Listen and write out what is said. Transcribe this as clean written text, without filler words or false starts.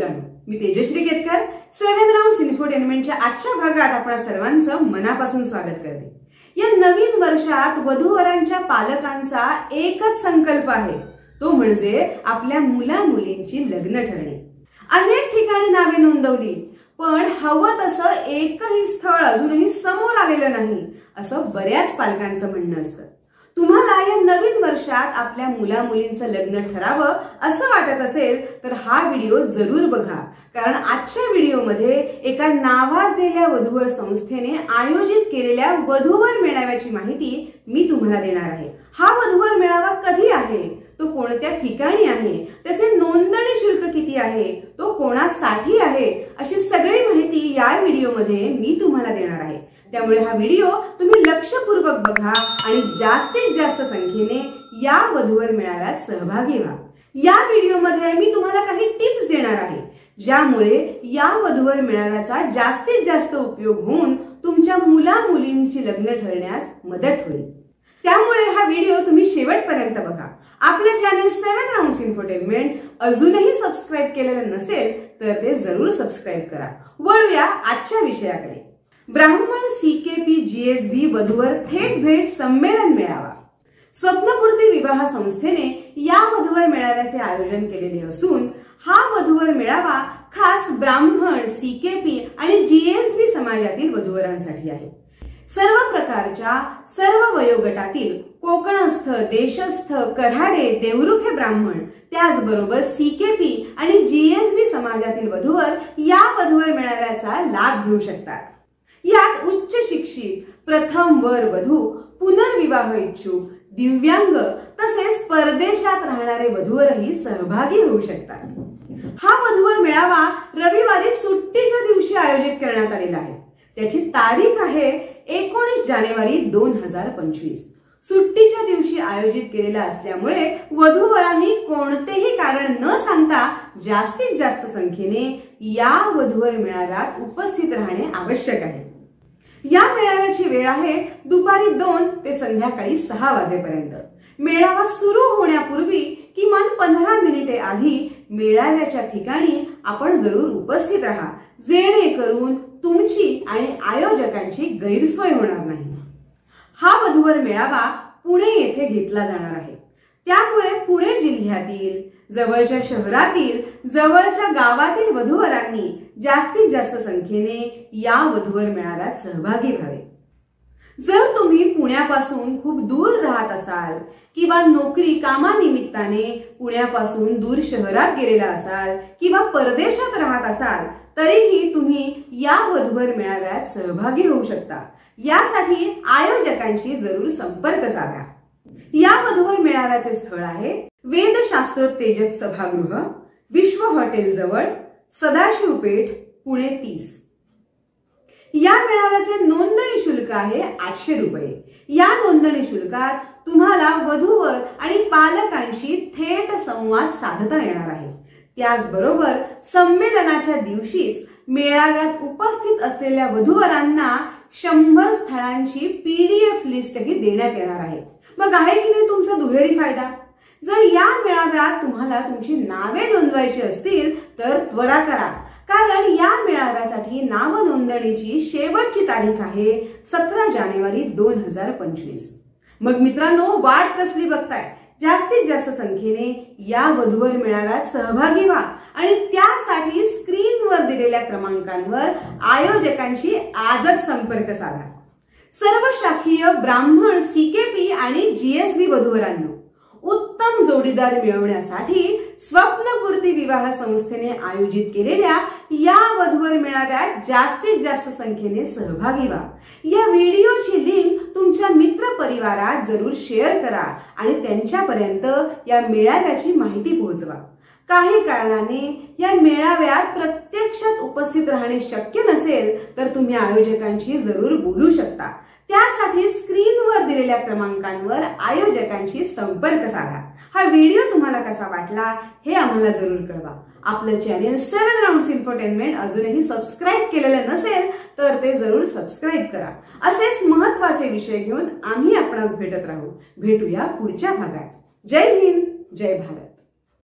मित्रांनो, मी तेजश्री केतकर 7 राउंड्स इन्फोटेनमेंटच्या आजच्या भागात आपणा सर्वांचं मनापासून स्वागत करते। या नवीन वर्षात वधूवरांच्या पालकांचा एकच संकल्प आहे, तो म्हणजे आपल्या मुला-मुलींची लग्न ठरणे। अनेक ठिकाणी नावे नोंदवली, पण हवं तसं एकही स्थळ अजूनही समोर आलेलं नाही असं बऱ्याच पालकांचं म्हणणं असतं। तुम्हाला या नवीन वर्षात आपल्या मुला-मुलींचं लग्न ठरावं असं वाटत असेल तर हा व्हिडिओ जरूर बघा, कारण आजच्या व्हिडिओमध्ये एका नावाजलेल्या वधूवर संस्थेने आयोजित केलेल्या वधूवर मेळाव्याची माहिती मी तुम्हाला देणार आहे। हा वधूवर मेळावा कधी आहे, तो कोणत्या ठिकाणी आहे, त्याचे नोंदणी शुल्क किती आहे, तो कोणासाठी आहे, अशी सगळी माहिती या व्हिडिओमध्ये मी तुम्हाला देणार आहे। त्यामुळे हा व्हिडिओ तुम्ही लक्षपूर्वक बघा आणि जास्तीत जास्त संख्येने या वधूवर मेळाव्यात सहभागी व्हा। या व्हिडिओमध्ये मी तुम्हाला काही टिप्स देणार आहे, ज्यामुळे या वधूवर मेळाव्याचा जास्तीत जास्त उपयोग होऊन तुमच्या मुला-मुलींची लग्न ठरण्यास मदत होईल। त्यामुळे हा व्हिडिओ तुम्ही शेवटपर्यंत बघा। आपल्या चॅनल 7 राउंड्स इन्फोटेनमेंट अजूनही सबस्क्राइब केलेलं नसेल तर ते जरूर सबस्क्राइब करा। वळूया आजच्या विषयाकडे। ब्राह्मण सीकेपी जीएसबी वधूवर थेट भेट संमेलन मेळावा। स्वप्नपूर्ती विवाह संस्थेने या वधूवर मेळाव्याचे आयोजन केलेले असून हा वधूवर मेळावा खास ब्राह्मण, सीकेपी आणि जीएसबी समाजातील वधूवरांसाठी आहे। सर्व प्रकारच्या, सर्व वयोगटातील, कोकणस्थ, देशस्थ, कऱ्हाडे, देवरुखे ब्राह्मण, त्याचबरोबर सीकेपी आणि जीएसबी समाजातील वधूवर या वधूवर मेळाव्याचा लाभ घेऊ शकतात। यात उच्च शिक्षित, प्रथम वर वधू, पुनर्विवाह इच्छुक, दिव्यांग तसेच परदेशात राहणारे वधूवरही सहभागी होऊ शकतात। हा वधूवर मेळावा रविवारी सुट्टीच्या दिवशी आयोजित करण्यात आलेला आहे। त्याची तारीख आहे 19 जानेवारी 2025। सुट्टीच्या दिवशी आयोजित केलेला असल्यामुळे वधूवरांनी कोणतेही कारण न सांगता जास्तीत जास्त संख्येने या वधूवर मेळाव्यात उपस्थित राहणे आवश्यक आहे। या मेळाव्याची वेळ आहे दुपारी 2 ते संध्याकाळी 6 वाजेपर्यंत। मेळावा सुरू होण्यापूर्वी किमान 15 मिनिटे आधी मेळाव्याच्या ठिकाणी आपण जरूर उपस्थित राहा, जेणेकरून तुमची आणि आयोजकांची गैरसोय होणार नाही। हा वधूवर मेळावा पुणे येथे घेतला जाणार आहे, त्यामुळे पुणे जिल्ह्यातील, जवळच्या शहरातील, जवळच्या गावातील वधूवरांनी जास्तीत जास्त संख्येने या वधूवर मेळाव्यात सहभागी व्हावे। जर तुम्ही पुण्यापासून खूप दूर राहत असाल किंवा नोकरी कामानिमित्ताने पुण्यापासून दूर शहरात गेलेला असाल किंवा परदेशात राहत असाल तरीही तुम्ही या वधूवर मेळाव्यात सहभागी होऊ शकता। यासाठी आयोजकांशी जरूर संपर्क साधा। या वधूवर मेळाव्याचे स्थळ आहे वेदशास्त्रोत्तेजक सभागृह, विश्व हॉटेल जवळ, सदाशिव पेठ, पुणे 30। या मेळाव्याचे नोंदणी शुल्क आहे 800 रुपये। या नोंदणी शुल्कात तुम्हाला वधूवर आणि पालकांशी थेट संवाद साधता येणार आहे। त्याचबरोबर संमेलनाच्या दिवशीच मेळाव्यात उपस्थित असलेल्या वधूवरांना 100 स्थळांची पीडीएफ लिस्टही देण्यात येणार आहे। मग आहे की नाही तुमचा दुहेरी फायदा? जर या मेळाव्यात तुम्हाला तुमची नावे नोंदवायची असतील तर त्वरा करा, कारण या मेळाव्यासाठी नाव नोंदणीची शेवटची तारीख आहे 17 जानेवारी 2025। मग मित्रांनो, वाट कसली बघताय? जास्तीत जास्त संख्येने या वधूवर मेळाव्यात सहभागी व्हा आणि त्यासाठी स्क्रीनवर दिलेल्या क्रमांकांवर आयोजकांशी आजच संपर्क साधा। सर्व शाखीय ब्राह्मण, सीकेपी आणि जीएसबी वधूवरांनो, उत्तम जोडीदार मिळवण्यासाठी स्वप्नपूर्ती विवाह संस्थेने आयोजित केलेल्या या वधूवर मेळाव्यात जास्तीत जास्त संख्येने सहभागी व्हा। या व्हिडिओची लिंक तुमच्या मित्र परिवारात जरूर शेअर करा आणि त्यांच्यापर्यंत या मेळाव्याची माहिती पोहोचवा। काही कारणाने या मेळाव्यात प्रत्यक्षात उपस्थित राहणे शक्य नसेल तर तुम्ही आयोजकांशी जरूर बोलू शकता। त्यासाठी स्क्रीनवर दिलेल्या क्रमांकांवर आयोजकांशी संपर्क साधा। हा व्हिडिओ तुम्हाला कसा वाटला हे आम्हाला जरूर कळवा। आपलं चॅनल 7 राउंड्स इन्फोटेनमेंट अजूनही सबस्क्राइब केलेलं नसेल तर ते जरूर सबस्क्राइब करा। असेच महत्त्वाचे विषय घेऊन आम्ही आपणास भेटत राहू। भेटूया पुढच्या भागात। जय हिंद, जय भारत।